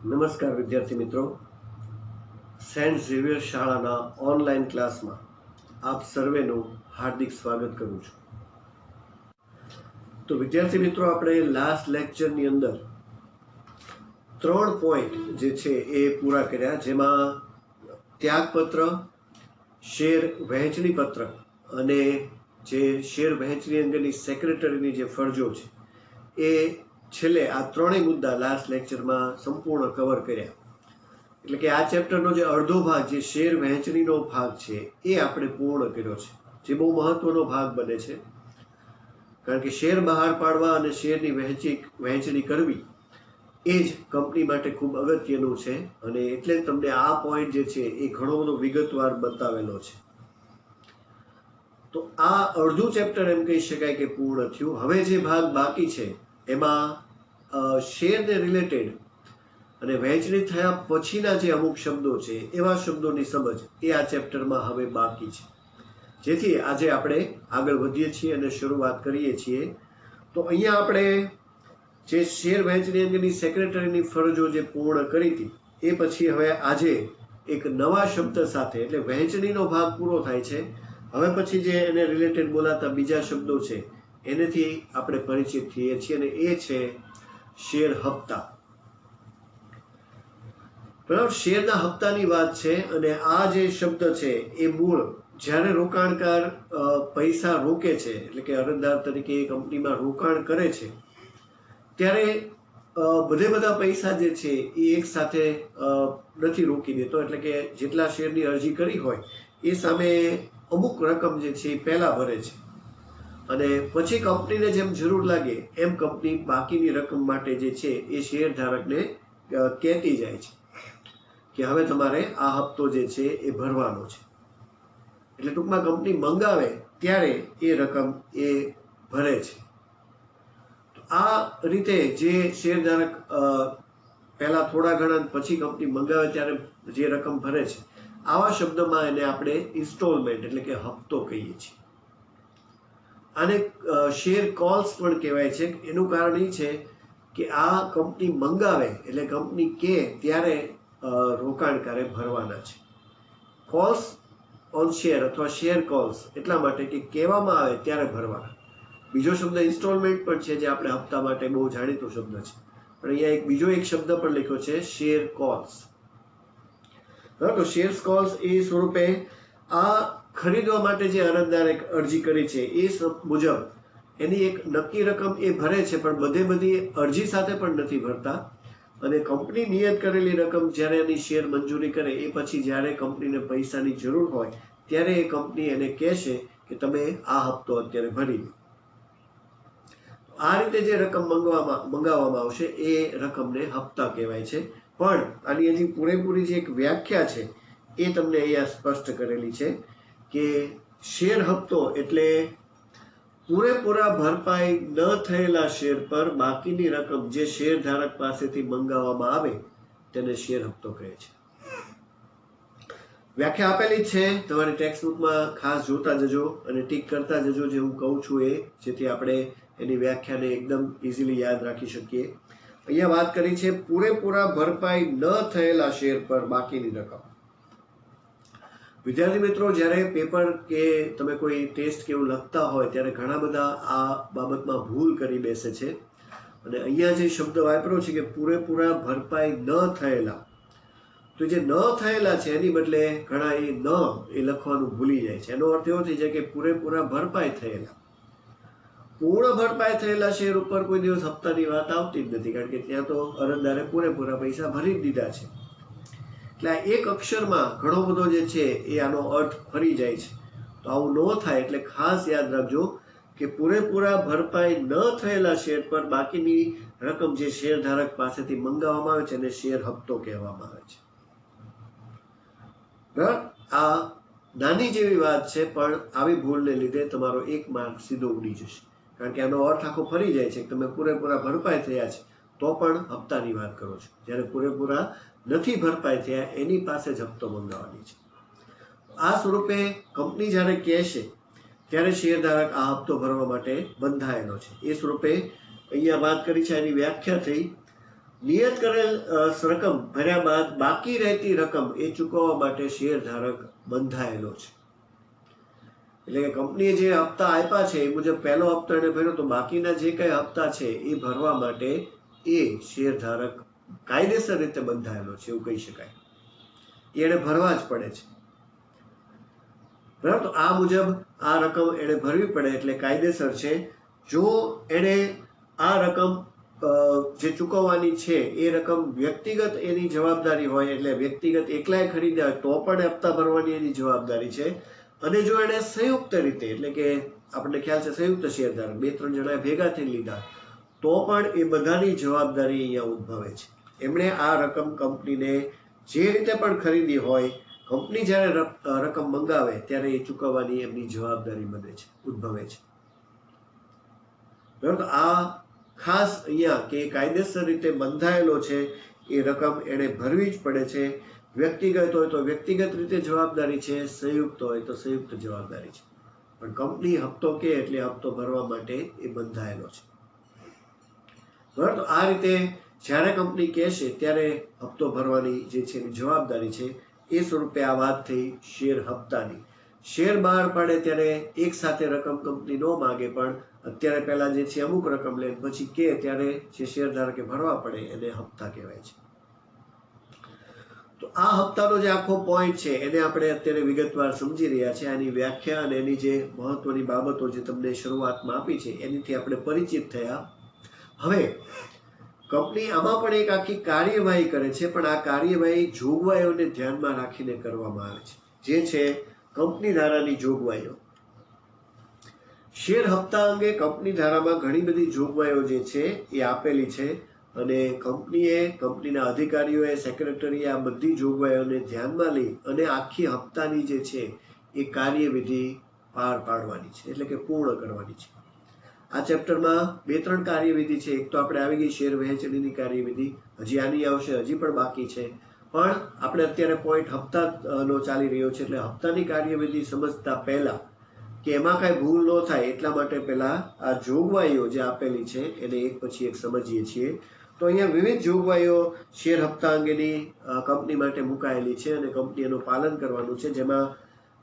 નમસ્કાર વિદ્યાર્થી મિત્રો, સેન્ટ ઝેવિયર શાળાના ઓનલાઈન ક્લાસમાં આપ સર્વેનું હાર્દિક સ્વાગત કરું છું. તો વિદ્યાર્થી મિત્રો, આપણે લાસ્ટ લેક્ચરની અંદર 3 પોઈન્ટ જે છે એ પૂરા કર્યા, જેમાં ત્યાગપત્ર, શેર વહેંચણી પત્ર અને જે શેર વહેંચણી અંગેની સેક્રેટરીની જે ફરજો છે એ છેલ્લે આ ત્રણેય મુદ્દા લાસ્ટ લેક્ચરમાં સંપૂર્ણ કવર કર્યા. એટલે કે આ ચેપ્ટરનો જે અડધો ભાગ, જે શેર વહેંચણીનો ભાગ છે, એ આપણે પૂર્ણ કર્યો છે, જે બહુ મહત્વનો ભાગ બને છે. કારણ કે શેર બહાર પાડવા અને શેરની વહેંચણી કરવી એ જ કંપની માટે ખૂબ અગત્યનું છે, અને એટલે જ તમને આ પોઈન્ટ જે છે એ ઘણો બધો વિગતવાર બતાવેલો છે. તો આ અડધું ચેપ્ટર એમ કહી શકાય કે પૂર્ણ થયું. હવે જે ભાગ બાકી છે એમાં શેરને રિલેટેડ અને વહેંચણી થયા પછીના જે અમુક શબ્દો છે એવા શબ્દોની સમજ એ આ ચેપ્ટરમાં હવે બાકી છે. જેથી આજે આપણે આગળ વધીએ છીએ અને શરૂઆત કરીએ છીએ. તો અહીંયા આપણે જે શેર વહેંચણી અંગેની સેક્રેટરીની ફરજો જે પૂર્ણ કરી હતી એ પછી હવે આજે એક નવા શબ્દ સાથે, એટલે વહેંચણીનો ભાગ પૂરો થાય છે, હવે પછી જે એને રિલેટેડ બોલાતા બીજા શબ્દો છે એનેથી આપણે પરિચિત થઈએ છીએ, અને એ છે શેર હપ્તા. બરાબર, શેરના હપ્તાની વાત છે. અને આ જે શબ્દ છે એ મૂળ જ્યારે રોકાણકાર પૈસા રોકે છે, એટલે કે અરજદાર તરીકે એ કંપનીમાં રોકાણ કરે છે, ત્યારે બધા પૈસા જે છે એ એક સાથે નથી રોકી દેતો. એટલે કે જેટલા શેરની અરજી કરી હોય એ સામે અમુક રકમ જે છે એ પહેલા ભરે છે, અને પછી કંપનીને જેમ જરૂર લાગે એમ કંપની બાકીની રકમ માટે જે છે એ શેર ધારકને કહેતી જાય છે કે હવે તમારે આ હપ્તો જે છે એ ભરવાનો છે. એટલે ટૂંકમાં કંપની મંગાવે ત્યારે એ રકમ એ ભરે છે. આ રીતે જે શેરધારક પહેલા થોડા ઘણા, પછી કંપની મંગાવે ત્યારે જે રકમ ભરે છે, આવા શબ્દમાં એને આપણે ઇન્સ્ટોલમેન્ટ એટલે કે હપ્તો કહીએ છીએ. આને શેર કોલ્સ પણ કહેવાય છે. એનું કારણ એ છે કે આ કંપની મંગાવે એટલે કંપની કે ત્યારે રોકાણકારે ભરવાના છે. કોલ્સ ઓન શેર અથવા શેર કોલ્સ એટલા માટે કે કહેવામાં આવે ત્યારે ભરવાના. બીજો શબ્દ ઇન્સ્ટોલમેન્ટ પણ છે, જે આપણે હપ્તા માટે બહુ જાણીતો શબ્દ છે, પણ અહીંયા બીજો એક શબ્દ પણ લખ્યો છે, શેર કોલ્સ. તો શેર કોલ્સ એ સ્વરૂપે આ ખરીદવા માટે જે અરજદારે અરજી કરી છે એ મુજબ એની એક નક્કી રકમ એ ભરે છે, પણ બધી અરજી સાથે પણ નથી ભરતા. અને કંપની નિયત કરેલી રકમ જ્યારે એની શેર મંજૂરી કરે એ પછી જ્યારે કંપનીને પૈસાની જરૂર હોય ત્યારે એ કંપની એને કહેશે કે તમે આ હપ્તો અત્યારે ભરી દો. આ રીતે જે રકમ મંગાવવામાં આવશે એ રકમને હપ્તા કહેવાય છે. પણ આની હજી પૂરેપૂરી જે એક વ્યાખ્યા છે એ તમને અહીંયા સ્પષ્ટ કરેલી છે કે શેર હપ્તો એટલે પૂરેપૂરા ભરપાઈ ન થયેલા શેર પર બાકીની રકમ જે શેર ધારક પાસેથી મંગાવવામાં આવે તેને શેર હપ્તો કહે છે. વ્યાખ્યા આપેલી છે, તમારી ટેક્સ્ટ બુકમાં ખાસ જોતા જજો અને ટીક કરતા જજો જે હું કહું છું એ, જેથી આપણે એની વ્યાખ્યાને એકદમ ઇઝીલી યાદ રાખી શકીએ. અહીંયા વાત કરી છે પૂરેપૂરા ભરપાઈ ન થયેલા શેર પર બાકીની રકમ. વિદ્યાર્થી મિત્રો, જ્યારે પેપર કે તમે કોઈ ટેસ્ટ કે એવું લખતા હોય ત્યારે ઘણા બધા આ બાબતમાં ભૂલ કરી બેસે છે. અને અહીંયા જે શબ્દ વાપર્યો છે કે પૂરેપૂરા ભરપાઈ ન થયેલા, તો જે ન થયેલા છે એની બદલે ઘણા એ લખવાનું ભૂલી જાય છે. એનો અર્થ એવો થઈ જાય કે પૂરેપૂરા ભરપાઈ થયેલા. પૂર્ણ ભરપાઈ થયેલા શેર ઉપર કોઈ દિવસ હપ્તાની વાત આવતી જ નથી, કારણ કે ત્યાં તો અરજદારે પૂરેપૂરા પૈસા ભરી જ દીધા છે. એટલે એક અક્ષરમાં ઘણો બધો જે છે એ આનો અર્થ ફરી જાય છે. તો આવું ન થાય એટલે ખાસ યાદ રાખજો કે પૂરેપૂરા ભરપાઈ ન થયેલા શેર પર બાકીની રકમ જે શેર ધારક પાસેથી મંગાવવામાં આવે છે એને શેર હપ્તો કહેવામાં આવે છે. બરાબર, આ નાની જેવી વાત છે, પણ આવી ભૂલને લીધે તમારો 1 માર્ક સીધો ઉડી જશે. કારણ કે આનો અર્થ આખો ફરી જાય છે કે તમે પૂરેપૂરા ભરપાઈ થયા છે તો પણ હપ્તાની વાત કરો છો, જ્યારે પૂરેપૂરા નથી ભરપાઈ થયા એની પાસે જ હપ્તો મંગાવવાની છે. આ સ્વરૂપે કંપની જ્યારે કહેશે ત્યારે શેરધારક આ હપ્તો ભરવા માટે બંધાયેલો છે. એ સ્વરૂપે અહીંયા વાત કરી છે, એની વ્યાખ્યા થઈ નિયત કરેલ રકમ ભર્યા બાદ બાકી રહેતી રકમ એ ચૂકવવા માટે શેરધારક બંધાયેલો છે. એટલે કે કંપનીએ જે હપ્તા આપ્યા છે એ મુજબ પહેલો હપ્તો એને ભર્યો, તો બાકીના જે કઈ હપ્તા છે એ ભરવા માટે એ શેરધારક કાયદેસર રીતે બંધાયેલો છે એવું કહી શકાય. એને ભરવા જ પડે છે. બરાબર, તો આ મુજબ આ રકમ એને ભરવી પડે એટલે કાયદેસર છે. જો એને આ રકમ જે ચૂકવવાની છે એ રકમ વ્યક્તિગત એની જવાબદારી હોય, એટલે વ્યક્તિગત એકલાય ખરીદ્યા હોય તો પણ હપ્તા ભરવાની એની જવાબદારી છે. અને જો એને સંયુક્ત રીતે, એટલે કે આપણને ખ્યાલ છે સંયુક્ત શેરધારક 2-3 જણાએ ભેગા થઈને લીધા, તો પણ એ બધાની જવાબદારી અહીંયા ઉદ્ભવે છે. એમણે આ રકમ કંપનીને જે રીતે પણ ખરીદી હોય, કંપની જ્યારે રકમ મંગાવે ત્યારે એ ચૂકવવાની એમની જવાબદારી બને છે, ઉદ્ભવે છે. બરાબર, આ ખાસ અહીંયા કે કાયદેસર રીતે બંધાયેલો છે, એ રકમ એને ભરવી જ પડે છે. વ્યક્તિગત હોય તો વ્યક્તિગત રીતે જવાબદારી છે, સંયુક્ત હોય તો સંયુક્ત જવાબદારી છે. પણ કંપની હપ્તો કે એટલે હપ્તો ભરવા માટે એ બંધાયેલો છે. બરાબર, તો આ રીતે જ્યારે કંપની કહેશે ત્યારે હપ્તો ભરવાની જે છે એની જવાબદારી છે. એ સ્વરૂપે આ વાત થઈ શેર હપ્તાની. શેર બહાર પાડે ત્યારે એક સાથે રકમ કંપની ન માગે, પણ અત્યારે પહેલા જે છે અમુક રકમ લે, પછી કે ત્યારે જે શેરધારકે ભરવા પડે એને હપ્તા કહેવાય છે. તો આ હપ્તાનો જે આખો પોઈન્ટ છે એને આપણે અત્યારે વિગતવાર સમજી રહ્યા છે. આની વ્યાખ્યા અને એની જે મહત્વની બાબતો જે તમને શરૂઆતમાં આપી છે એનીથી આપણે પરિચિત થયા. હવે કંપની આમાં પણ એક આખી કાર્યવાહી કરે છે, પણ આ કાર્યવાહી જોગવાઈઓને ધ્યાનમાં રાખીને કરવામાં આવે છે, જે છે કંપની ધારાની જોગવાઈઓ. શેર હપ્તા અંગે કંપની ધારામાં ઘણી બધી જોગવાઈઓ જે છે એ આપેલી છે, અને કંપનીના અધિકારીઓએ, સેક્રેટરીએ આ બધી જોગવાઈઓને ધ્યાનમાં લઈ અને આખી હપ્તાની જે છે એ કાર્યવિધિ પાર પાડવાની છે, એટલે કે પૂર્ણ કરવાની છે. આ ચેપ્ટરમાં 2-3 કાર્યવિધિ છે. એક તો આપણે આવી ગઈ શેર વહેંચણીની કાર્યવિધિ, હજી આની આવશે, હજી પણ બાકી છે. પણ આપણે અત્યારે પોઈન્ટ હપ્તાનો ચાલી રહ્યો છે, એટલે હપ્તાની કાર્યવિધિ સમજતા પહેલા કે એમાં કાંઈ ભૂલ ન થાય એટલા માટે પહેલા આ જોગવાઈઓ જે આપેલી છે એને એક પછી એક સમજીએ છીએ. તો અહીંયા વિવિધ જોગવાઈઓ શેર હપ્તા અંગેની કંપની માટે મુકાયેલી છે અને કંપની એનું પાલન કરવાનું છે, જેમાં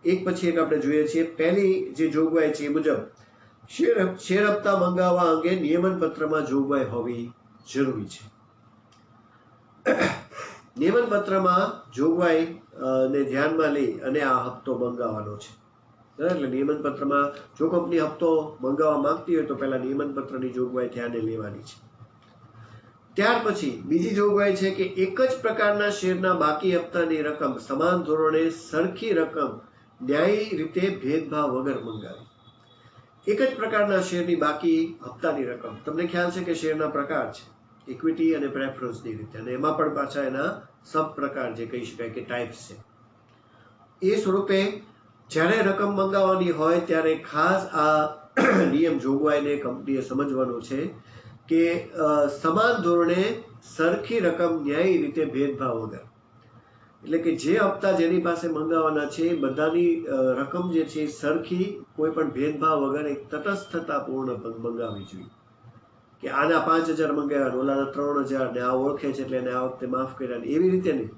એક પછી એક આપણે જોઈએ છીએ. પહેલી જે જોગવાઈ છે એ મુજબ શેર હપ્તા મંગાવવા અંગે નિયમન પત્રમાં જોગવાઈ હોવી જરૂરી છે. નિયમન પત્રમાં જોગવાઈ ને ધ્યાનમાં લઈ અને આ હપ્તો મંગાવવાનો છે. એટલે નિયમન પત્રમાં જો કંપની હપ્તો મંગાવવા માંગતી હોય તો પહેલા નિયમન પત્રની જોગવાઈ ધ્યાને લેવાની છે. ત્યાર પછી બીજી જોગવાઈ છે કે એક જ પ્રકારના શેરના બાકી હપ્તાની રકમ સમાન ધોરણે સરખી રકમ ન્યાયી રીતે ભેદભાવ વગર મંગાવી. એક જ પ્રકારના શેરની બાકી હપ્તાની રકમ, તમને ખ્યાલ છે કે શેરના પ્રકાર છે, ઇક્વિટી અને પ્રેફરન્સની રીતે, અને એમાં પણ પાછા એના સબ પ્રકાર જે કહી શકાય કે ટાઈપ્સ છે. એ સ્વરૂપે જ્યારે રકમ મંગાવવાની હોય ત્યારે ખાસ આ નિયમ જોગવાઈને કંપનીએ સમજવાનું છે કે સમાન ધોરણે સરખી રકમ ન્યાયી રીતે ભેદભાવ વગર, એટલે કે જે હપ્તા જેની પાસે મંગાવવાના છે બધાની રકમ જે છે સરખી, કોઈ પણ ભેદભાવ વગર એક તટસ્થતાપૂર્ણ મંગાવવી જોઈએ. કે આના 5,000 મંગાવ્યા, ઓલાના 3,000, ને આ ઓળખે છે એટલે એને આ વખતે માફ કર્યા, એવી રીતે નહીં.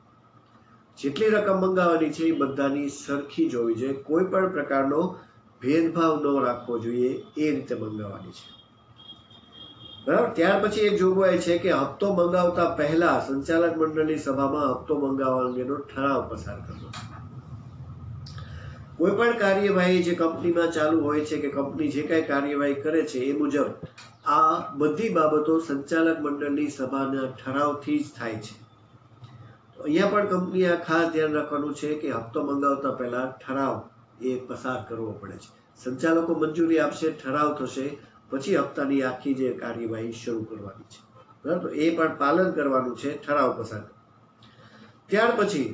જેટલી રકમ મંગાવવાની છે એ બધાની સરખી જ હોવી જોઈએ, કોઈ પણ પ્રકારનો ભેદભાવ ન રાખવો જોઈએ, એ રીતે મંગાવવાની છે. બરાબર. ત્યાર પછી એક જોગવાઈ છે કે હપ્તો મંગાવતા પહેલા સંચાલક મંડળની સભામાં હપ્તો મંગાવવા અંગેનો ઠરાવ પસાર કરવો. કોઈ પણ કાર્યવાહી જે કંપનીમાં ચાલુ હોય છે કે કંપની જે કાંઈ કાર્યવાહી કરે છે એ મુજબ આ બધી બાબતો સંચાલક મંડળની સભાના ઠરાવથી જ થાય છે. અહીંયા પણ કંપનીએ આ ખાસ ધ્યાન રાખવાનું છે કે હપ્તો મંગાવતા પહેલા ઠરાવ એ પસાર કરવો પડે છે. સંચાલકો મંજૂરી આપશે, ઠરાવ થશે, પછી હપ્તાની આખી જે કાર્યવાહી શરૂ કરવાની છે. બરાબર, એ પણ પાલન કરવાનું છે, ઠરાવ પસાર. ત્યાર પછી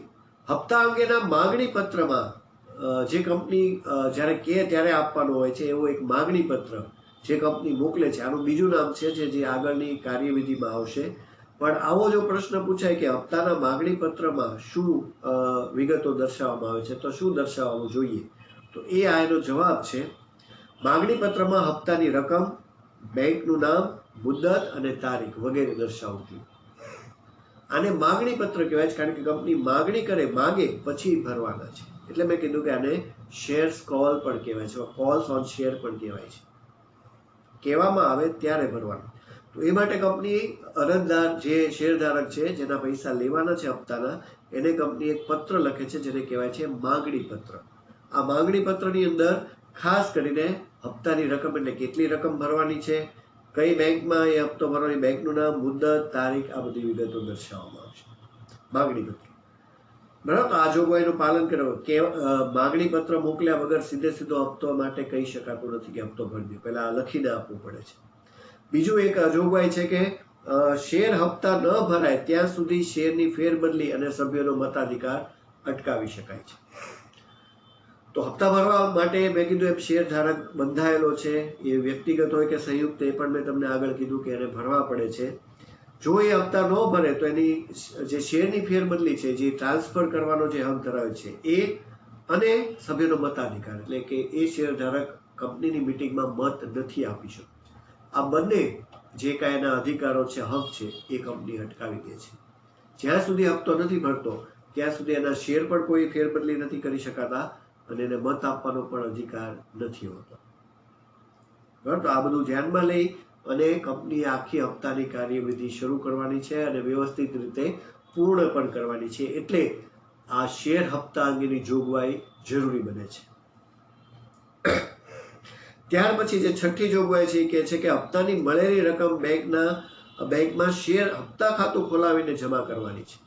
હપ્તા અંગેના માંગણી પત્રમાં જે કંપની જ્યારે કે ત્યારે આપવાનો હોય છે એવો એક માંગણી પત્ર જે કંપની મોકલે છે, આનું બીજું નામ છે જે આગળની કાર્યવિધિમાં આવશે. પણ આવો જો પ્રશ્ન પૂછાય કે હપ્તાના માંગણી પત્રમાં શું વિગતો દર્શાવવામાં આવે છે, તો શું દર્શાવવાનું જોઈએ, તો એ આ એનો જવાબ છે. માંગણી પત્રમાં હપ્તાની રકમ, બેંકનું નામ, મુદ્દત અને તારીખ વગેરે દર્શાવવું જોઈએ. આને માગણી પત્ર કહેવાય છે, કારણ કે કંપની માગણી કરે, માગે પછી ભરવાના છે. એટલે મેં કીધું કે આને શેર્સ કોલ પણ કહેવાય છે, કોલ્સ ઓન શેર પણ કહેવાય છે. કહેવામાં આવે ત્યારે ભરવાનું. તો એ માટે કંપની અરજદાર જે શેરધારક છે, જેના પૈસા લેવાના છે હપ્તાના, એને કંપની એક પત્ર લખે છે જેને કહેવાય છે માગણી પત્ર. આ માગણી પત્રની અંદર ખાસ કરીને હપ્તાની રકમ એટલે કેટલી રકમ ભરવાની છે, કઈ બેંકમાં એ હપ્તો ભરવાની, બેંકનું નામ, મુદત, તારીખ, આ બધી વિગતો દર્શાવવામાં આવશે. માગણી પત્ર, બરાબર. તો આ જોગવાઈનું પાલન કરો કે માગણી પત્ર મોકલ્યા વગર સીધો હપ્તો માટે કહી શકાતું નથી કે હપ્તો ભરી દો, પહેલા લખીને આપવું પડે છે. બીજું એક જોગવાઈ છે કે શેર હપ્તા ન ભરાય ત્યાં સુધી શેરની ફેરબદલી અને સભ્યોનો મતાધિકાર અટકાવી શકાય છે. તો હપ્તા ભરવા માટે મેં કીધું એમ શેર ધારક બંધાયેલો છે, એ વ્યક્તિગત હોય કે સંયુક્ત, એ પણ મેં તમને આગળ કીધું કે એને ભરવા પડે છે. જો એ હપ્તા ન ભરે તો એની જે શેરની ફેરબદલી છે, જે ટ્રાન્સફર કરવાનો જે હક ધરાવે છે એ, અને સભ્યનો મતાધિકાર, એટલે કે એ શેર ધારક કંપનીની મિટિંગમાં મત નથી આપી શકતો. આ બંને જે કાંઈ એના અધિકારો છે, હક છે, એ કંપની અટકાવી દે છે. જ્યાં સુધી હપ્તો નથી ભરતો ત્યાં સુધી એના શેર પણ કોઈ ફેરબદલી નથી કરી શકાતા અને એને મત આપવાનો પણ અધિકાર નથી હોતો. બરાબર. તો આ બધું ધ્યાનમાં લઈ અને કંપનીએ આખી હપ્તાની કાર્યવિધિ શરૂ કરવાની છે અને વ્યવસ્થિત રીતે પૂર્ણ પણ કરવાની છે. એટલે આ શેર હપ્તા અંગેની જોગવાઈ જરૂરી બને છે. ત્યાર પછી જે છઠ્ઠી જોગવાઈ છે એ કહે છે કે હપ્તાની મળેલી રકમ બેંકમાં શેર હપ્તા ખાતું ખોલાવીને જમા કરવાની છે.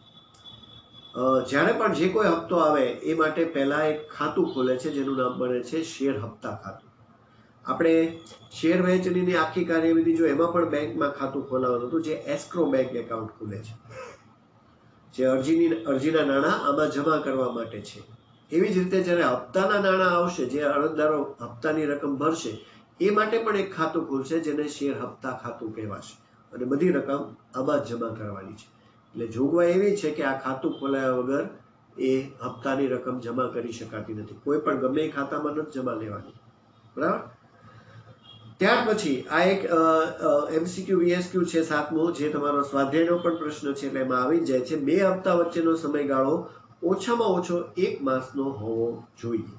જ્યારે પણ જે કોઈ હપ્તો આવે એ માટે પહેલા એક ખાતું ખોલે છે જેનું નામ બને છે શેર હપ્તા ખાતું. આપણે શેર વહેંચણીની આખી કાર્યવિધિ જો એમાં પણ બેંકમાં ખાતું ખોલાવવાનું હતું, જે એસ્ક્રો બેંક એકાઉન્ટ ખુલે છે, જે અરજીના નાણાં આમાં જમા કરવા માટે છે. એવી જ રીતે જ્યારે હપ્તાના નાણાં આવશે, જે અરજદારો હપ્તાની રકમ ભરશે, એ માટે પણ એક ખાતું ખુલશે જેને શેર હપ્તા ખાતું કહેવાશે અને બધી રકમ આમાં જમા કરવાની છે. એટલે જોગવાઈ એવી છે કે આ ખાતું ખોલાયા વગર એ હપ્તાની રકમ જમા કરી શકાતી નથી. કોઈ પણ ગમે એ ખાતામાં નથી જમા લેવાની. બરાબર. ત્યાર પછી આ એક MCQ VSQ છે 7મો, જે તમારો સ્વાધ્યાયનો પણ પ્રશ્ન છે, એટલે એમાં આવી જાય છે 2 હપ્તા વચ્ચેનો સમયગાળો ઓછામાં ઓછો 1 માસનો હોવો જોઈએ.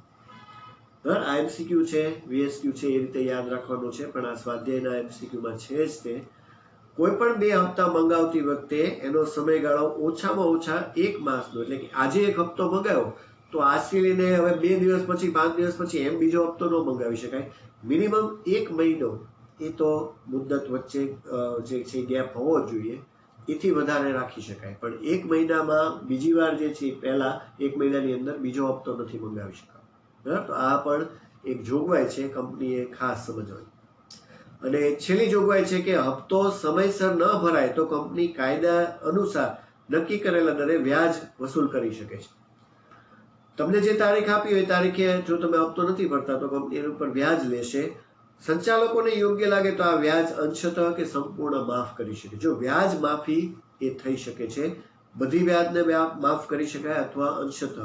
બરાબર. આ MCQ છે, VSQ છે, એ રીતે યાદ રાખવાનું છે, પણ આ સ્વાધ્યાયના MCQમાં છે જ તે. કોઈ પણ 2 હપ્તા મંગાવતી વખતે એનો સમયગાળો ઓછામાં ઓછા 1 માસનો, એટલે કે આજે એક હપ્તો મંગાવ્યો તો આજથી લઈને હવે 2 દિવસ પછી, 5 દિવસ પછી એમ બીજો હપ્તો ન મંગાવી શકાય. મિનિમમ 1 મહિનો એ તો મુદ્દત વચ્ચે જે છે ગેપ હોવો જોઈએ. એથી વધારે રાખી શકાય, પણ 1 મહિનામાં બીજી વાર જે છે પહેલા 1 મહિનાની અંદર બીજો હપ્તો નથી મંગાવી શકાતો. બરાબર. તો આ પણ એક જોગવાઈ છે, કંપનીએ ખાસ સમજવાની. અને છેલ્લી જોગવાઈ છે કે હપ્તો સમયસર ન ભરાય તો કંપની કાયદા અનુસાર નક્કી કરેલા દરે વ્યાજ વસૂલ કરી શકે છે. તમને જે તારીખ આપી હોય એ તારીખે જો તમે હપ્તો નથી ભરતા તો કંપની એના ઉપર વ્યાજ લેશે. સંચાલકોને યોગ્ય લાગે તો આ વ્યાજ અંશતઃ કે સંપૂર્ણ માફ કરી શકે. જો વ્યાજ માફી એ થઈ શકે છે, બધી વ્યાજને માફ કરી શકાય અથવા અંશતઃ,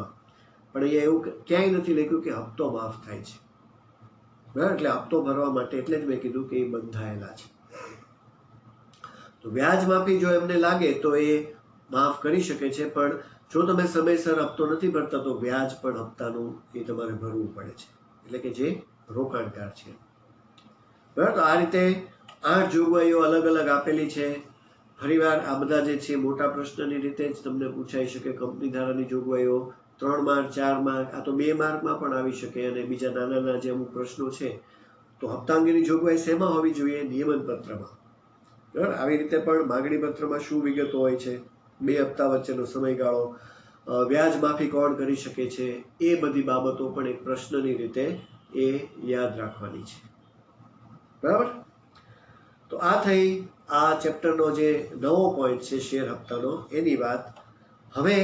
પણ અહીંયા એવું ક્યાંય નથી લખ્યું કે હપ્તો માફ થાય છે. બરાબર. એટલે હપ્તો ભરવા માટે એટલે જ મેં કીધું કે એ બંધાયેલા છે. તો વ્યાજ માફી જો એમને લાગે તો એ માફ કરી શકે છે, પણ જો તમે સમયસર હપ્તો નથી ભરતા તો વ્યાજ પણ હપ્તાનું એ તમારે ભરવું પડે છે, એટલે કે જે રોકાણકાર છે. બરાબર. તો આ રીતે 8 જોગવાઈઓ અલગ અલગ આપેલી છે. ફરીવાર આ બધા જે છે મોટા પ્રશ્નની રીતે જ તમને પૂછાઈ શકે. કંપની ધારાની જોગવાઈઓ 3 માર્ક, 4 માર્ક, આ તો 2 માર્કમાં પણ આવી શકે, અને બીજા નાના જે અમુક પ્રશ્નો છે તો હપ્તા અંગેની જોગવાઈ શેમાં હોવી જોઈએ? નિયમન પત્રમાં. બરાબર. આવી રીતે પણ માગણી પત્રમાં શું વિગતો હોય છે, 2 હપ્તા વચ્ચેનો સમયગાળો, વ્યાજ માફી કોણ કરી શકે છે, એ બધી બાબતો પણ એક પ્રશ્નની રીતે એ યાદ રાખવાની છે. બરાબર. તો આ થઈ આ ચેપ્ટરનો જે નવો પોઈન્ટ છે શેર હપ્તાનો, એની વાત. હવે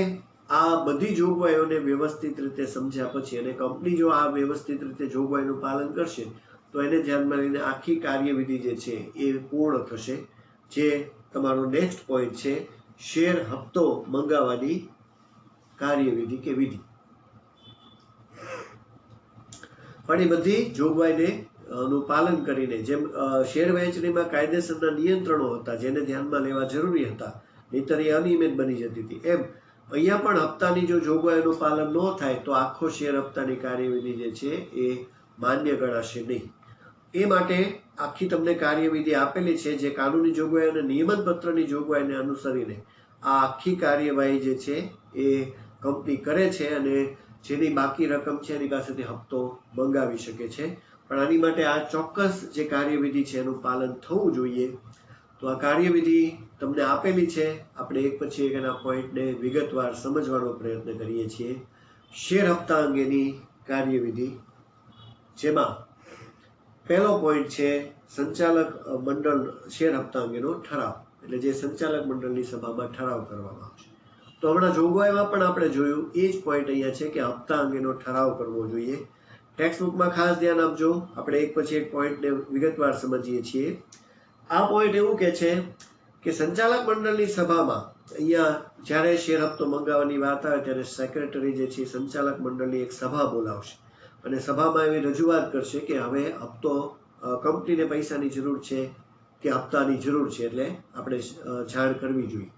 આ બધી જોગવાઈઓને વ્યવસ્થિત રીતે સમજ્યા પછી, અને કંપની જો આ વ્યવસ્થિત રીતે જોગવાઈનું પાલન કરશે તો એને ધ્યાનમાં લઈને આખી કાર્યવિધિ જે છે એ પૂર્ણ થશે. જે તમારો નેક્સ્ટ પોઈન્ટ છે શેર હપ્તો મંગાવવાની કાર્યવિધિ કે વિધિ. પણ એ બધી જોગવાઈને નું પાલન કરીને, જેમ શેર વહેંચણીમાં કાયદેસરના નિયંત્રણો હતા જેને ધ્યાનમાં લેવા જરૂરી હતા, નહીંતર એ અનિયમિત બની જતી હતી. એમ અહીંયા પણ હપ્તાની જો જોગવાઈનું પાલન ન થાય તો આખો શેર હપ્તાની કાર્યવિધિ જે છે એ માન્ય ગણાશે નહીં. એ માટે આખી તમને કાર્યવિધિ આપેલી છે, જે કાનૂની જોગવાઈ અને નિયમન પત્રની જોગવાઈને અનુસરીને આ આખી કાર્યવાહી જે છે એ કંપની કરે છે અને જેની બાકી રકમ છે એની પાસેથી હપ્તો મંગાવી શકે છે. પણ આની માટે આ ચોક્કસ જે કાર્યવિધિ છે એનું પાલન થવું જોઈએ. તો આ કાર્યવિધિ તમને આપેલી છે. આપણે એક પછી એક એના પોઈન્ટને વિગતવાર સમજવાનો પ્રયત્ન કરીએ છીએ. શેર હપ્તા અંગેની કાર્યવિધિ, જેમાં પહેલો પોઈન્ટ છે સંચાલક મંડળ શેર હપ્તા અંગેનો ઠરાવ, એટલે જે સંચાલક મંડળની સભામાં ઠરાવ કરવામાં આવશે. તો હમણાં જોગવાઈમાં પણ આપણે જોયું એ જ પોઈન્ટ અહીંયા છે કે હપ્તા અંગેનો ઠરાવ કરવો જોઈએ. ટેક્સ્ટ બુકમાં ખાસ ધ્યાન આપજો. આપણે એક પછી એક પોઈન્ટને વિગતવાર સમજીએ છીએ. આ પોઈન્ટ એવું કે છે કે સંચાલક મંડળની સભામાં અહીંયા જ્યારે શેર હપ્તો મંગાવવાની વાત આવે ત્યારે સેક્રેટરી જે છે સંચાલક મંડળની એક સભા બોલાવશે અને સભામાં એવી રજૂઆત કરશે કે હવે હપ્તો કંપનીને પૈસાની જરૂર છે કે હપ્તાની જરૂર છે, એટલે આપણે જાણ કરવી જોઈએ.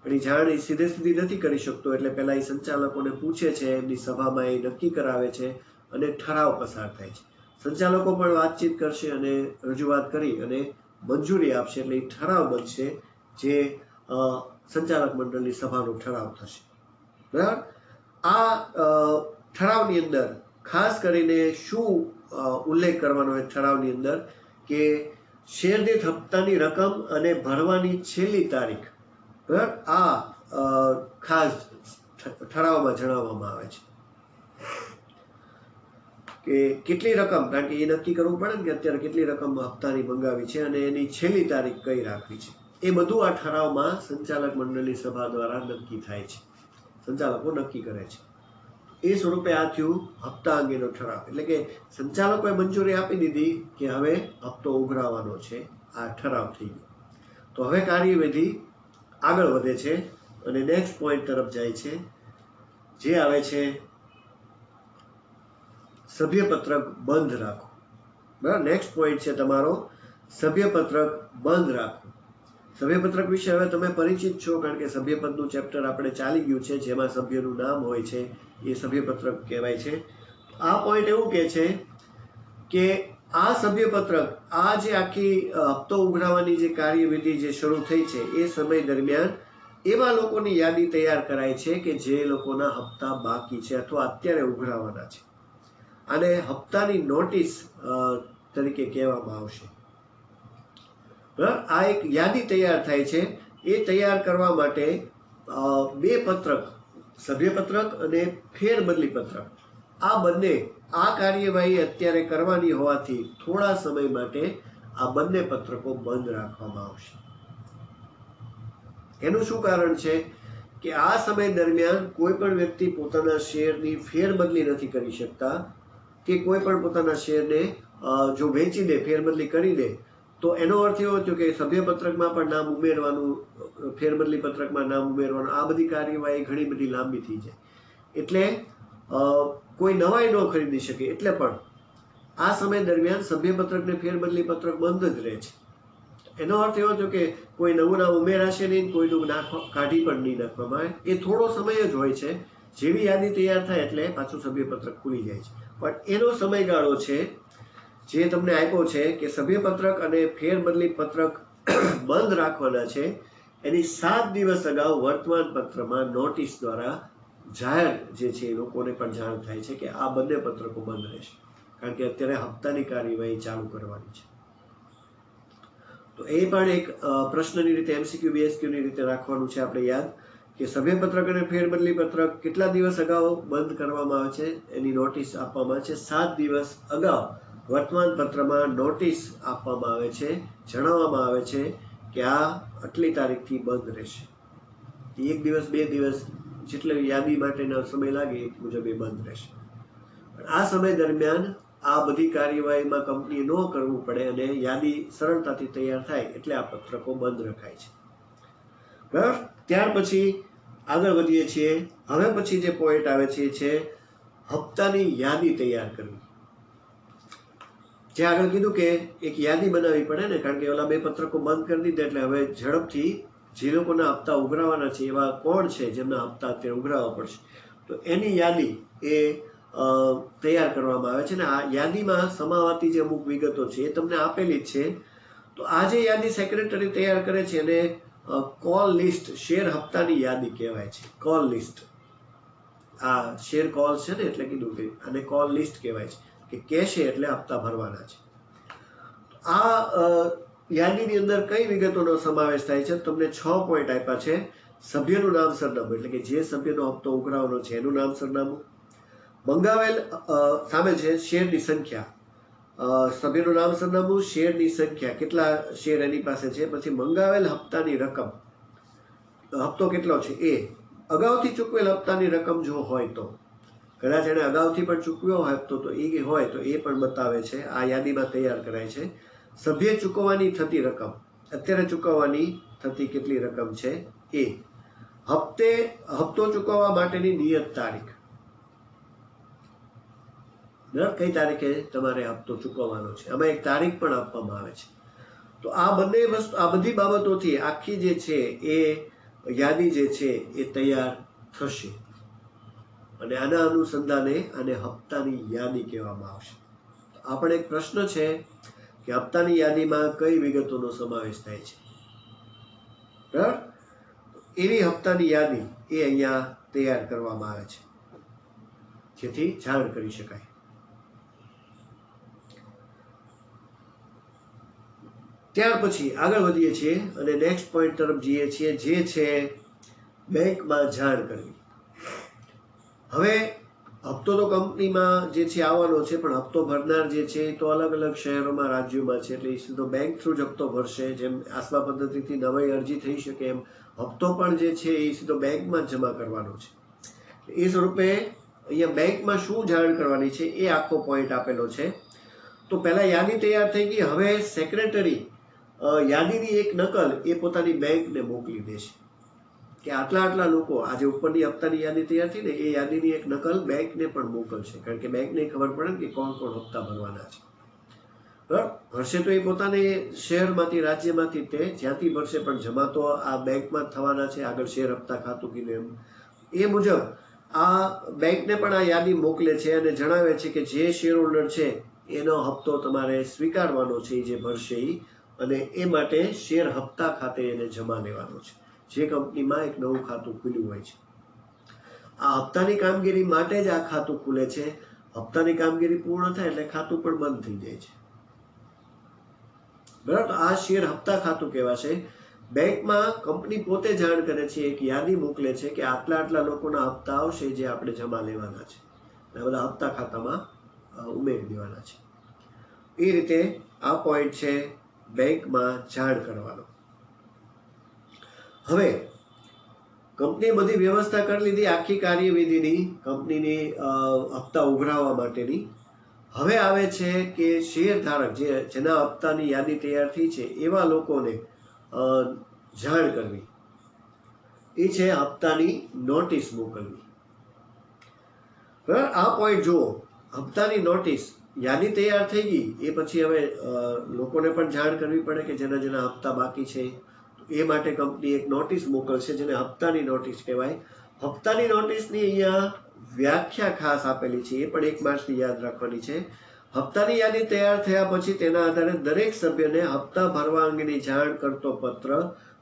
પણ એ જાણ સીધે સીધી નથી કરી શકતો, એટલે પહેલા એ સંચાલકોને પૂછે છે, એમની સભામાં એ નક્કી કરાવે છે અને ઠરાવ પસાર થાય છે. સંચાલકો પણ વાતચીત કરશે અને રજૂઆત કરી અને મંજૂરી આપશે, એટલે એ ઠરાવ બનશે, જે સંચાલક મંડળની સભાનો ઠરાવ થશે. બરાબર. આ ઠરાવની અંદર ખાસ કરીને શું ઉલ્લેખ કરવાનો હોય ઠરાવની અંદર કે શેર દીઠ હપ્તાની રકમ અને ભરવાની છેલ્લી તારીખ, બરાબર, આ ખાસ ઠરાવમાં જણાવવામાં આવે છે કે કેટલી રકમ, કારણ કે એ નક્કી કરવું પડે ને કે અત્યારે કેટલી રકમ હપ્તાની મંગાવી છે અને એની છેલ્લી તારીખ કઈ રાખવી છે. એ બધું આ ઠરાવમાં સંચાલક મંડળની સભા દ્વારા નક્કી થાય છે, સંચાલકો નક્કી કરે છે. એ સ્વરૂપે આ થયું હપ્તા અંગેનો ઠરાવ. એટલે કે સંચાલકોએ મંજૂરી આપી દીધી કે હવે હપ્તો ઉઘરાવવાનો છે, આ ઠરાવ થઈ ગયો. તો હવે કાર્યવિધિ આગળ વધે છે અને નેક્સ્ટ પોઈન્ટ તરફ જાય છે, જે આવે છે સભ્યપત્રક બંધ રાખો. બરાબર. નેક્સ્ટ પોઈન્ટ છે તમારો સભ્યપત્રક બંધ રાખો. સભ્યપત્રક વિશે હવે તમે પરિચિત છો, કારણ કે સભ્યપદનું ચેપ્ટર આપણે ચાલી ગયું છે, જેમાં સભ્યનું નામ હોય છે એ સભ્યપત્રક કહેવાય છે. આ પોઈન્ટ એવું કહે છે કે આ સભ્યપત્રક, આ જે આખી હપ્તો ઉઘરાવવાની જે કાર્યવિધિ જે શરૂ થઈ છે એ સમય દરમિયાન એવા લોકોની યાદી તૈયાર કરાય છે કે જે લોકોના હપ્તા બાકી છે અથવા અત્યારે ઉઘરાવાના છે. આને હપ્તાની નોટિસ તરીકે કહેવામાં આવશે. આ એક યાદી તૈયાર થાય છે. એ તૈયાર કરવા માટે બે પત્રક, સભ્યપત્રક અને ફેરબદલી પત્રક, આ બંને આ કાર્યવાહી અત્યારે કરવાની હોવાથી થોડા સમય માટે આ બંને પત્રકો બંધ રાખવામાં આવશે. એનું શું કારણ છે કે આ સમય દરમિયાન કોઈ પણ વ્યક્તિ પોતાના શેરની ફેરબદલી નથી કરી શકતા, કે કોઈ પણ પોતાના શેરને જો વેચી દે, ફેરબદલી કરી દે, તો એનો અર્થ એવો થયો કે સભ્યપત્રકમાં પણ નામ ઉમેરવાનું, ફેરબદલી પત્રકમાં નામ ઉમેરવાનું, આ બધી કાર્યવાહી ઘણી બધી લાંબી થઈ જાય, એટલે કોઈ નવાઈ ન ખરીદી શકે. એટલે પણ આ સમય દરમિયાન સભ્યપત્રક ને ફેરબદલી પત્રક બંધ જ રહે છે. એનો અર્થ એવો થયો કે કોઈ નવું નામ ઉમેરાશે નહીં, કોઈનું કાઢી પણ નહીં નાખવામાં આવે. એ થોડો સમય જ હોય છે. જેવી યાદી તૈયાર થાય એટલે પાછું સભ્યપત્રક ખુલી જાય છે. પણ એનો સમયગાળો છે જે તમને આપ્યો છે કે સભ્યપત્રક અને ફેરબદલી પત્રક બંધ રાખવાના છે, એની 7 દિવસ અગાઉ વર્તમાન પત્રમાં નોટિસ દ્વારા જાહેર જે છે એ લોકોને પણ જાણ થાય છે કે આ બંને પત્રકો બંધ રહેશે, કારણ કે અત્યારે હપ્તાની કાર્યવાહી ચાલુ કરવાની છે. તો એ પણ એક પ્રશ્નની રીતે MCQ BSQ ની રીતે રાખવાનું છે આપણે યાદ, કે સભ્યપત્રક અને ફેરબદલી પત્રક કેટલા દિવસ અગાઉ બંધ કરવામાં આવે છે, એની નોટિસ આપવામાં આવે છે. 7 દિવસ અગાઉ વર્તમાન પત્રમાં નોટિસ આપવામાં આવે છે, જણાવવામાં આવે છે કે આ આટલી તારીખથી બંધ રહેશે. 1 દિવસ 2 દિવસ જેટલે યાદી માટેનો સમય લાગે એ મુજબ એ બંધ રહેશે. આ સમય દરમિયાન આ બધી કાર્યવાહીમાં કંપનીએ ન કરવું પડે અને યાદી સરળતાથી તૈયાર થાય, એટલે આ પત્રકો બંધ રખાય છે. બરાબર. ત્યાર પછી આગળ વધીએ છીએ. હવે પછી જે પોઈન્ટ આવે છે એ છે હપ્તાની યાદી તૈયાર કરવી. જે આગળ કીધું કે એક યાદી બનાવવી પડે ને, કારણ કે ઓલા બે પત્રકો બંધ કરી દીધા એટલે હવે ઝડપથી જે લોકોના હપ્તા ઉઘરાવાના છે એવા કોણ છે જેમના હપ્તા અત્યારે ઉઘરાવવા પડશે, તો એની યાદી એ તૈયાર કરવામાં આવે છે. ને આ યાદીમાં સમાવાતી જે અમુક વિગતો છે એ તમને આપેલી જ છે. તો આ જે યાદી સેક્રેટરી તૈયાર કરે છે એને કોલ લિસ્ટ, શેર હપ્તાની યાદી કહેવાય છે. કોલ લિસ્ટ, આ શેર કોલ છે ને એટલે કીધું કે આને કોલ લિસ્ટ કહેવાય છે, કે કેશે એટલે હપ્તા ભરવાના છે. આ યાદીની અંદર કઈ વિગતોનો સમાવેશ થાય છે? તમને 6 પોઈન્ટ આપ્યા છે. સભ્યનું નામ સરનામું, એટલે કે જે સભ્યનો હપ્તો ઉઘરાવવાનો છે એનું નામ સરનામું. મંગાવેલ સામે છે શેરની સંખ્યા, સભ્યનું નામ સરનામું, શેરની સંખ્યા, કેટલા શેર એની પાસે છે. પછી મંગાવેલ હપ્તાની રકમ, હપ્તો કેટલો છે એ. અગાઉથી ચૂકવેલ હપ્તાની રકમ જો હોય તો, કદાચ એને અગાઉથી પણ ચૂકવ્યો હોય હપ્તો તો એ હોય તો એ પણ બતાવે છે. આ યાદીમાં તૈયાર કરાય છે. સભ્ય ચૂકવવાની થતી રકમ, અત્યારે ચૂકવવાની થતી કેટલી રકમ છે એ. હપ્તો ચૂકવવા માટેની નિયત તારીખ, કઈ તારીખે તમારે હપ્તો ચૂકવવાનો છે, આમાં એક તારીખ પણ આપવામાં આવે છે. તો આ બંને વસ્તુ, આ બધી બાબતોથી આખી જે છે એ યાદી જે છે એ તૈયાર થશે અને આના અનુસંધાને આને હપ્તાની યાદી કહેવામાં આવશે. આ પણ એક પ્રશ્ન છે કે હપ્તાની યાદીમાં કઈ વિગતોનો સમાવેશ થાય છે. બરાબર, એવી હપ્તાની યાદી એ અહીંયા તૈયાર કરવામાં આવે છે જેથી જાણ કરી શકાય. ત્યાર પછી આગળ વધીએ છીએ અને નેક્સ્ટ પોઈન્ટ તરફ જઈએ છીએ, જે છે બેંકમાં જાણ કરવી. હવે હપ્તો તો કંપનીમાં જે છે આવવાનો છે, પણ હપ્તો ભરનાર જે છે તો અલગ અલગ શહેરોમાં, રાજ્યોમાં છે, એટલે એ સીધો બેંક થ્રુ જ હપ્તો ભરશે. જેમ આસ્વા પદ્ધતિથી નવી અરજી થઈ શકે એમ હપ્તો પણ જે છે એ સીધો બેંકમાં જ જમા કરવાનો છે. એ સ્વરૂપે અહીંયા બેંકમાં શું જાણ કરવાની છે એ આખો પોઈન્ટ આપેલો છે. તો પહેલા યાદી તૈયાર થઈ ગઈ, હવે સેક્રેટરી યાદીની એક નકલ એ પોતાની બેંકને મોકલી દેશે કે આટલા લોકો, આજે ઉપરની હપ્તાની યાદી તૈયાર થઈ ને એ યાદીની એક નકલ બેંકને પણ મોકલશે. કારણ કે બેંકને ખબર પડે કે કોણ કોણ હપ્તા ભરવાના છે. બરાબર, ભરશે તો એ પોતાને શહેરમાંથી, રાજ્યમાંથી, તે જ્યાંથી ભરશે પણ જમા તો આ બેંકમાં જ થવાના છે. આગળ શેર હપ્તા ખાતું કીધું એમ એ મુજબ આ બેંકને પણ આ યાદી મોકલે છે અને જણાવે છે કે જે શેર હોલ્ડર છે એનો હપ્તો તમારે સ્વીકારવાનો છે, જે ભરશે એ, અને એ માટે શેર હપ્તા ખાતે એને જમા લેવાનો છે, જે કંપનીમાં એક નવું ખાતું ખુલ્યું હોય છે. આ હપ્તાની કામગીરી માટે જ આ ખાતું ખુલે છે. હપ્તાની કામગીરી પૂર્ણ થાય એટલે ખાતું પણ બંધ થઈ જાય છે. બરાબર, આ શેર હપ્તા ખાતું કહેવાશે. બેંકમાં કંપની પોતે જાણ કરે છે, એક યાદી મોકલે છે કે આટલા લોકોના હપ્તા આવશે જે આપણે જમા લેવાના છે, આ બધા હપ્તા ખાતામાં ઉમેરી દેવાના છે. એ રીતે આ પોઈન્ટ છે બેંકમાં જાણ કરવાનો. હવે કંપનીએ બધી વ્યવસ્થા કરી લીધી આખી કાર્યવિધિની, કંપનીની હપ્તા ઉઘરાવવા માટેની. હવે આવે છે કે શેર ધારક, જેના હપ્તાની યાદી તૈયાર થઈ છે એવા લોકોને જાણ કરવી. એ છે હપ્તાની નોટિસ મોકલવી. બરાબર, આ પોઈન્ટ જુઓ, હપ્તાની નોટિસ, યાદી તૈયાર થઈ ગઈ એ પછી હવે લોકોને પણ જાણ કરવી પડે કે જેના હપ્તા બાકી છે. એ માટે કંપની એક નોટિસ મોકલશે જેને હપ્તાની નોટિસ કહેવાય. હપ્તાની નોટિસની અહીંયા વ્યાખ્યા ખાસ આપેલી છે, એ પણ એક માસની યાદ રાખવાની છે. હપ્તાની યાદી તૈયાર થયા પછી તેના આધારે દરેક સભ્યને હપ્તા ભરવા અંગેની જાણ કરતો પત્ર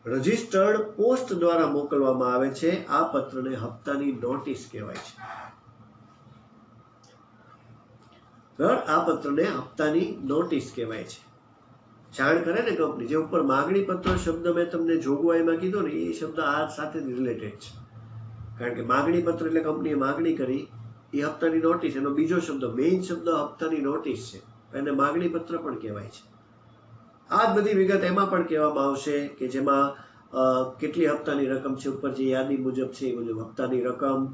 રજિસ્ટર્ડ પોસ્ટ દ્વારા મોકલવામાં આવે છે. આ પત્રને હપ્તાની નોટિસ કહેવાય છે. આ પત્રને હપ્તાની નોટિસ કહેવાય છે. જાણ કરે ને કંપની, જે ઉપર માગણી પત્ર શબ્દ મેં તમને જોગવાઈમાં કીધો ને, એ શબ્દ આ સાથે રિલેટેડ છે. કારણ કે માગણી પત્ર એટલે કંપનીએ માગણી કરી, એ હપ્તાની નોટિસ, એનો બીજો શબ્દ, મેઇન શબ્દ હપ્તાની નોટિસ છે, એને માગણી પત્ર પણ કહેવાય છે. આ જ બધી વિગત એમાં પણ કહેવામાં આવશે કે જેમાં કેટલી હપ્તાની રકમ છે, ઉપર જે યાદી મુજબ છે એ મુજબ હપ્તાની રકમ,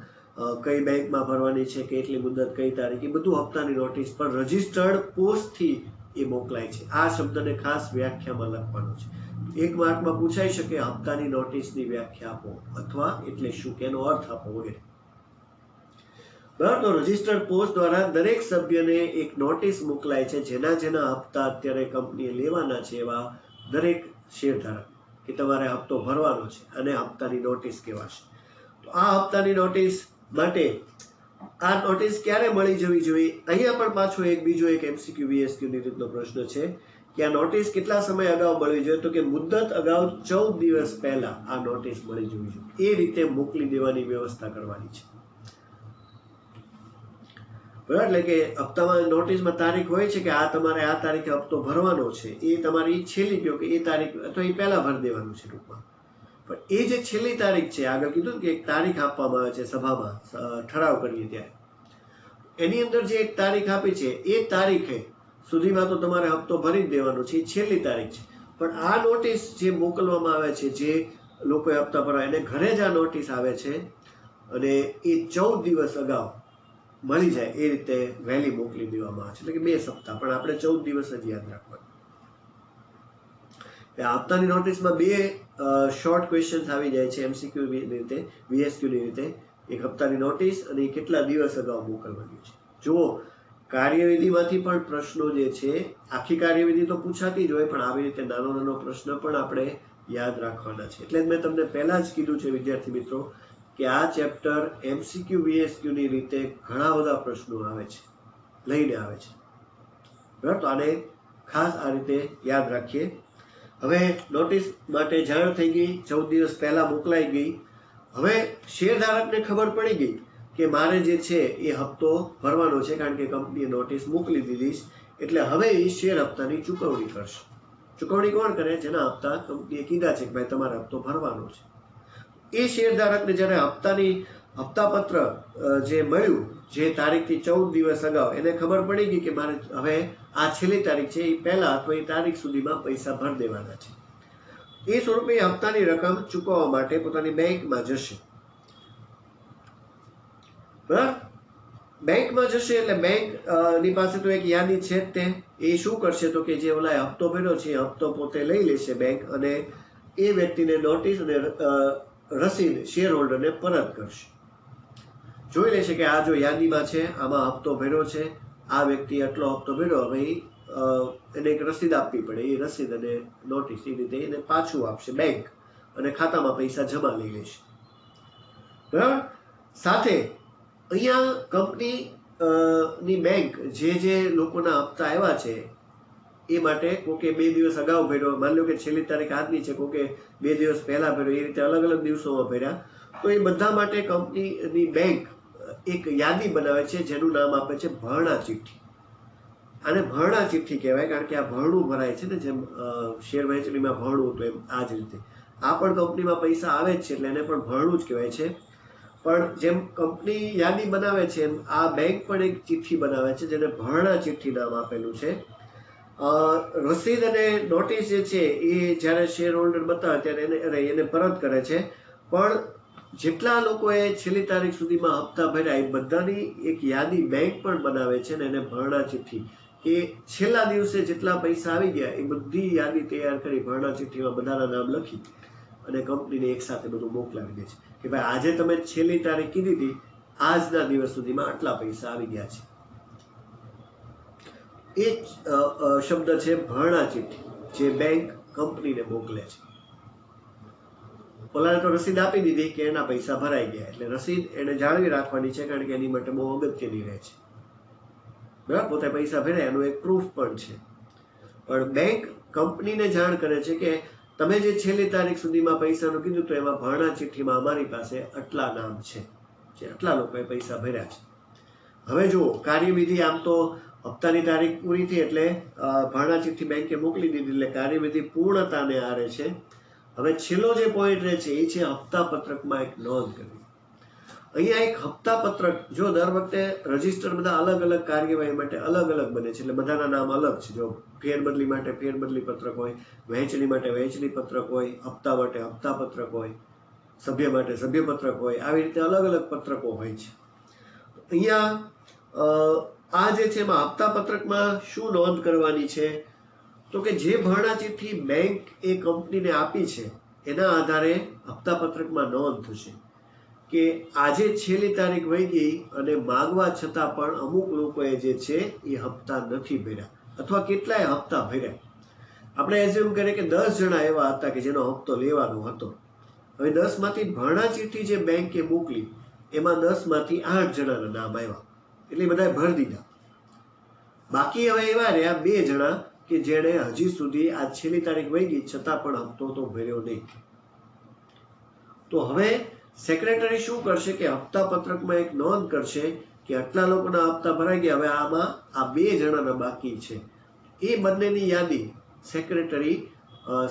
કઈ બેંકમાં ભરવાની છે, કેટલી મુદત, કઈ તારીખ, એ બધું હપ્તાની નોટિસ પર રજિસ્ટર્ડ પોસ્ટથી એ મોકલાય છે. આ શબ્દને ખાસ વ્યાખ્યામાં લખવાનો છે. એક માર્કમાં પૂછાઈ શકે હપ્તાની નોટિસની વ્યાખ્યા આપો, અથવા એટલે શું, કે એનો અર્થ આપો વગેરે. બરાબર, તો રજિસ્ટર્ડ પોસ્ટ દ્વારા દરેક સભ્યને એક નોટિસ મોકલાય છે, જેના હપ્તા અત્યારે કંપનીએ લેવાના છે એવા દરેક શેરધારક. કે તમારે હપ્તો ભરવાનો છે, અને હપ્તાની નોટિસ કહેવાશે. તો આ હપ્તાની નોટિસ માટે આ નોટિસ ક્યારે મળી જવી જોઈએ? અહીંયા પણ પાછો બીજો એક MCQ VSQ ની રીતનો પ્રશ્ન છે કે આ નોટિસ કેટલા સમય અગાઉ મળવી જોઈએ? તો કે મુદ્દત અગાઉ 14 દિવસ પહેલા આ નોટિસ મળી જવી જોઈએ. એ રીતે મોકલી દેવાની વ્યવસ્થા કરવાની છે. બરાબર? એટલે કે હપ્તામાં નોટિસમાં તારીખ હોય છે કે આ તમારે આ તારીખે હપ્તો ભરવાનો છે, એ તમારી છેલ્લી કહો કે એ તારીખ અથવા એ પહેલા ભરી દેવાનું છે ટૂંકમાં. પણ એ જે છેલ્લી તારીખ છે, આગળ કીધું કે એક તારીખ આપવામાં આવે છે સભામાં ઠરાવ કરીએ ત્યારે, એની અંદર જે એક તારીખ આપી છે એ તારીખે સુધીમાં તો તમારે હપ્તો ભરી જ દેવાનો છે, એ છેલ્લી તારીખ છે. પણ આ નોટિસ જે મોકલવામાં આવે છે, જે લોકોએ હપ્તા ભરવા, એને ઘરે જ આ નોટિસ આવે છે અને એ 14 દિવસ અગાઉ મળી જાય એ રીતે વહેલી મોકલી દેવામાં આવે છે. એટલે કે 2 સપ્તાહ, પણ આપણે 14 દિવસ જ યાદ રાખવાનું. હપ્તાની નોટિસમાં 2 શોર્ટ ક્વેશ્ચન્સ આવી જાય છે MCQ ની રીતે, VSQ ની રીતે. એક હપ્તાની નોટિસ અને એ કેટલા દિવસ અગાઉ મોકલવાની છે. જુઓ, કાર્યવિધિમાંથી પણ પ્રશ્નો જે છે, આખી કાર્યવિધિ તો પૂછાતી જ હોય, પણ આવી રીતે નાનો નાનો પ્રશ્ન પણ આપણે યાદ રાખવાના છે. એટલે મેં તમને પહેલા જ કીધું છે વિદ્યાર્થી મિત્રો કે આ ચેપ્ટર MCQ VSQ ની રીતે ઘણા બધા પ્રશ્નો આવે છે, લઈને આવે છે. બરાબર? તો આને ખાસ આ રીતે યાદ રાખીએ. હવે નોટિસ માટે જાણ થઈ ગઈ, 14 દિવસ પહેલા મોકલાઈ ગઈ. હવે શેરધારકને ખબર પડી ગઈ કે મારે જે છે એ હપ્તો ભરવાનો છે, કારણ કે કંપનીએ નોટિસ મોકલી દીધી. એટલે હવે એ શેર હપ્તાની ચૂકવણી કરશે. ચૂકવણી કોણ કરે? જેના હપ્તા કંપનીએ કીધા છે કે ભાઈ તમારે હપ્તો ભરવાનો છે. એ શેરધારકને જ્યારે હપ્તાપત્ર જે મળ્યું, જે તારીખથી 14 દિવસ અગાઉ, એને ખબર પડી ગઈ કે મારે હવે આ છેલ્લી તારીખ છે, એ પહેલા અથવા એ તારીખ સુધીમાં પૈસા ભરી દેવાના છે. એ સ્વરૂપે હપ્તાની રકમ ચૂકવવા માટે પોતાની બેંકમાં જશે. બરાબર? બેંકમાં જશે એટલે બેંક ની પાસે તો એક યાદી છે જ તે. એ શું કરશે? તો કે જે ઓલા હપ્તો ભર્યો છે એ હપ્તો પોતે લઈ લેશે બેંક, અને એ વ્યક્તિને નોટિસ અને રસીદ શેર હોલ્ડરને પરત કરશે. જોઈ લેશે કે આ જો યાદીમાં છે, આમાં હપ્તો ભર્યો છે, આ વ્યક્તિ આટલો હપ્તો ભર્યો, હવે એને એક રસીદ આપવી પડે. એ રસીદ અને નોટિસ એ રીતે એને પાછું આપશે બેંક, અને ખાતામાં પૈસા જમા લઈ લેશે. બરાબર? સાથે અહીંયા કંપની ની બેંક જે લોકોના હપ્તા આવ્યા છે એ માટે કોકે 2 દિવસ અગાઉ ભર્યો, માની લો કે છેલ્લી તારીખ આજની છે, કોકે 2 દિવસ પહેલા ભર્યો, એ રીતે અલગ અલગ દિવસોમાં ભર્યા. તો એ બધા માટે કંપનીની બેંક એક યાદી બનાવે છે, જેનું નામ આપે છે ભરણા ચિઠ્ઠી. આને ભરણા ચિઠ્ઠી કહેવાય, કારણ કે આ ભરણું ભરાય છે ને, જેમ શેર વહેંચણીમાં ભરણું હતું એમ આ જ રીતે આ પણ કંપનીમાં પૈસા આવે જ છે, એટલે એને પણ ભરણું જ કહેવાય છે. પણ જેમ કંપની યાદી બનાવે છે એમ આ બેંક પણ એક ચિઠ્ઠી બનાવે છે, જેને ભરણા ચિઠ્ઠી નામ આપેલું છે. રસીદ અને નોટિસ જે છે એ જ્યારે શેર હોલ્ડર બતાવે ત્યારે એને પરત કરે છે. પણ જેટલા લોકોએ છેલ્લી તારીખ સુધીમાં હપ્તા ભર્યા એ બધાની એક યાદી બેંક પણ બનાવે છે, ને એને ભરણા ચિઠ્ઠી, કે છેલ્લા દિવસે જેટલા પૈસા આવી ગયા એ બધી યાદી તૈયાર કરી ભરણા ચિઠ્ઠીમાં બધાના નામ લખી અને કંપનીને એક સાથે બધું મોકલાવી દે છે કે ભાઈ આજે તમે છેલ્લી તારીખ કીધી હતી, આજના દિવસ સુધીમાં આટલા પૈસા આવી ગયા છે. એ શબ્દ છે ભરણા ચિઠ્ઠી, જે બેંક કંપનીને મોકલે છે. ઓલાને તો રસીદ આપી દીધી કે એના પૈસા ભરાઈ ગયા, એટલે રસીદ એને જાળવી રાખવાની છે, કારણ કે એની માટે બહુ અગત્યની રહે છે. બરાબર? પોતે પૈસા ભર્યા એનું એક પ્રૂફ પણ છે. પણ બેંક કંપનીને જાણ કરે છે કે તમે જે છેલ્લી તારીખ સુધીમાં પૈસાનું કીધું તો એમાં ભરણા ચિઠ્ઠીમાં અમારી પાસે આટલા નામ છે, જે આટલા લોકોએ પૈસા ભર્યા છે. હવે જુઓ, કાર્યવિધિ આમ તો હપ્તાની તારીખ પૂરી થઈ એટલે ભરણા ચિઠ્ઠી બેંકે મોકલી દીધી, એટલે કાર્યવિધિ પૂર્ણતાને આરે છે. હવે છેલ્લો જે પોઈન્ટ રહે છે એ છે હપ્તા પત્રકમાં એક નોંધ કરવી. અહીંયા એક હપ્તા પત્રક, જો દર વખતે રજીસ્ટર બધા અલગ અલગ કાર્યવાહી માટે અલગ અલગ બને છે, એટલે બધાના નામ અલગ છે. જો ફેરબદલી માટે ફેરબદલી પત્રક હોય, વહેંચણી માટે વહેંચણી પત્રક હોય, હપ્તા માટે હપ્તા પત્રક હોય, સભ્ય માટે સભ્ય પત્રક હોય, આવી રીતે અલગ અલગ પત્રકો હોય છે. અહીંયા આ જે છે એમાં હપ્તા પત્રકમાં શું નોંધ કરવાની છે? તો કે જે ભરણા ચિઠ્ઠી બેંક એ કંપનીને આપી છે એના આધારે હપ્તા પત્રકમાં નોંધ થશે કે આજે છેલ્લી તારીખ વહી ગઈ અને માગવા છતાં પણ અમુક લોકોએ જે છે એ હપ્તા નથી ભર્યા, અથવા કેટલાય હપ્તા ભર્યા. આપણે એઝ્યુમ કરીએ કે 10 જણા એવા હતા કે જેનો હપ્તો લેવાનો હતો. હવે 10 માંથી ભરણા ચીઠ્ઠી જે બેંકે મોકલી એમાં 10 માંથી 8 જણાના નામ આવ્યા, એટલે બધાએ ભરી દીધા. બાકી હવે એવા રહ્યા 2 જણા કે જેણે હજી સુધી આ છેલ્લી તારીખ વહી ગઈ છતાં પણ હપ્તો તો ભર્યો નહીં. તો હવે સેક્રેટરી શું કરશે કે હપ્તા પત્રકમાં એક નોંધ કરશે કે આટલા લોકોના હપ્તા ભરાઈ ગયા, હવે આમાં આ 2 જણાના બાકી છે. એ બંનેની યાદી સેક્રેટરી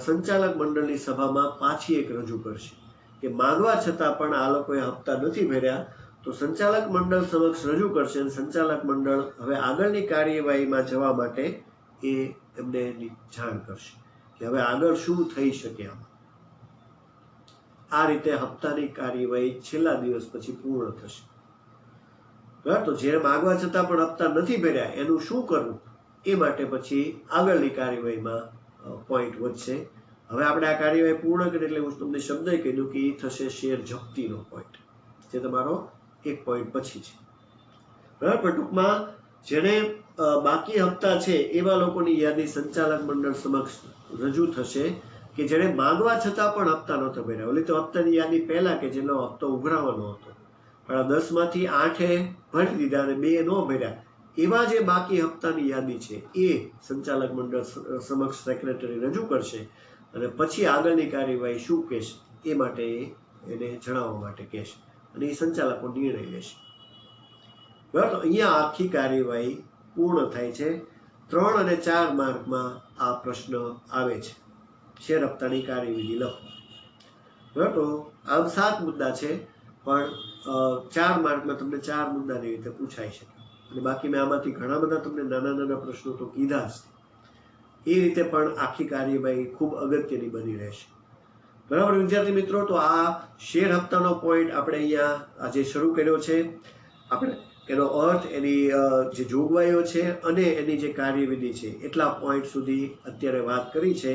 સંચાલક મંડળની સભામાં પાછી એક રજૂ કરશે કે માંગવા છતાં પણ આ લોકોએ હપ્તા નથી ભર્યા. તો સંચાલક મંડળ સમક્ષ રજૂ કરશે અને સંચાલક મંડળ હવે આગળની કાર્યવાહીમાં જવા માટે એ એમને જાણ કરશે કે હવે આગળ શું થઈ શકે. આ રીતે હપ્તાની કાર્યવાહી છેલ્લા દિવસ પછી પૂર્ણ થશે. બરાબર, તો જે માંગવા છતાં પણ હપ્તા નથી ભર્યા એનું શું કરવું એ માટે પછી આગળની કાર્યવાહીમાં પોઈન્ટ વધશે. હવે આપણે આ કાર્યવાહી પૂર્ણ કરી એટલે હું તમને શબ્દ કહી દઉં કે એ થશે શેર જપ્તીનો પોઈન્ટ, જે તમારો એક પોઈન્ટ પછી છે. બરાબર, ટૂંકમાં જેને બાકી હપ્તા છે એવા લોકોની યાદી સંચાલક મંડળ સમક્ષ રજૂ થશે કે જેને માંગવા છતાં પણ હપ્તા નહોતા ભર્યા. ઓલી તો હપ્તાની યાદી પહેલા કે જેનો હપ્તો ઉઘરાવવાનો હતો, પણ આ 10 માંથી 8 ભરી દીધા અને 2 ન ભર્યા. એવા જે બાકી હપ્તાની યાદી છે એ સંચાલક મંડળ સમક્ષ સેક્રેટરી રજૂ કરશે અને પછી આગળની કાર્યવાહી શું કહેશે એ માટે એને જણાવવા માટે કહેશે અને એ સંચાલકો નિર્ણય લેશે. બરાબર, તો અહીંયા આખી કાર્યવાહી પૂર્ણ થાય છે. 3 અને 4 માર્કમાં આ પ્રશ્ન આવે છે. શેર હપ્તાની કાર્યવિધિ લખો. બરાબર, તો આમ 7 મુદ્દા છે, પણ 4 માર્કમાં તમને 4 મુદ્દાની રીતે પૂછાઈ શકે અને બાકી મેં આમાંથી ઘણા બધા તમને નાના નાના પ્રશ્નો તો કીધા જ. એ રીતે પણ આખી કાર્યવાહી ખૂબ અગત્યની બની રહેશે. બરાબર વિદ્યાર્થી મિત્રો, તો આ શેર હપ્તાનો પોઈન્ટ આપણે અહીંયા આજે શરૂ કર્યો છે. આપણે એનો અર્થ, એની જે જોગવાઈઓ છે અને એની જે કાર્યવિધિ છે એટલા પોઈન્ટ સુધી અત્યારે વાત કરી છે.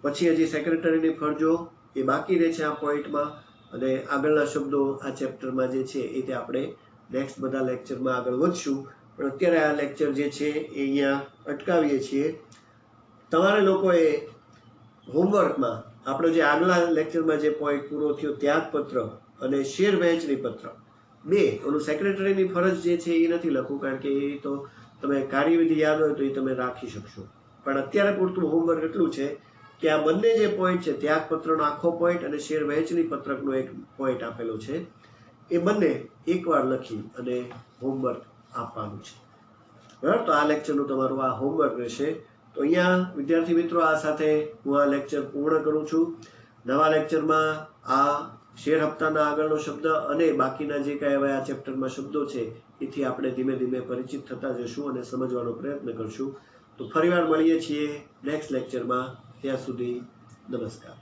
પછી હજી સેક્રેટરીની ફરજો એ બાકી રહે છે આ પોઈન્ટમાં, અને આગળના શબ્દો આ ચેપ્ટરમાં જે છે એ તે આપણે નેક્સ્ટ બધા લેક્ચરમાં આગળ વધશું. પણ અત્યારે આ લેક્ચર જે છે એ અહીંયા અટકાવીએ છીએ. તમારે લોકોએ હોમવર્કમાં આપણો જે આગલા લેક્ચરમાં જે પોઈન્ટ પૂરો થયો ત્યાગપત્ર અને શેર વહેંચણી પત્ર 2, ઓલું સેક્રેટરીની ફરજ જે છે એ નથી લખવું, કારણ કે એ તો તમે કાર્યવિધિ યાદ હોય તો એ તમે રાખી શકશો. પણ અત્યારે પૂરતું હોમવર્ક એટલું છે કે આ બંને જે પોઈન્ટ છે, ત્યાગપત્રનો આખો પોઈન્ટ અને શેર વહેંચણી પત્રકનો એક પોઈન્ટ આપેલો છે, એ બંને એકવાર લખી અને હોમવર્ક આપવાનું છે. બરાબર, તો આ લેક્ચરનું તમારું આ હોમવર્ક રહેશે. તો અહીંયા વિદ્યાર્થી મિત્રો આ સાથે હું આ લેક્ચર પૂર્ણ કરું છું. નવા લેક્ચરમાં આ શેર હપ્તાના આગળનો શબ્દ અને બાકીના જે કાંઈ હવે આ ચેપ્ટરમાં શબ્દો છે એથી આપણે ધીમે ધીમે પરિચિત થતા જશું અને સમજવાનો પ્રયત્ન કરશું. તો ફરીવાર મળીએ છીએ નેક્સ્ટ લેક્ચરમાં. ત્યાં સુધી નમસ્કાર.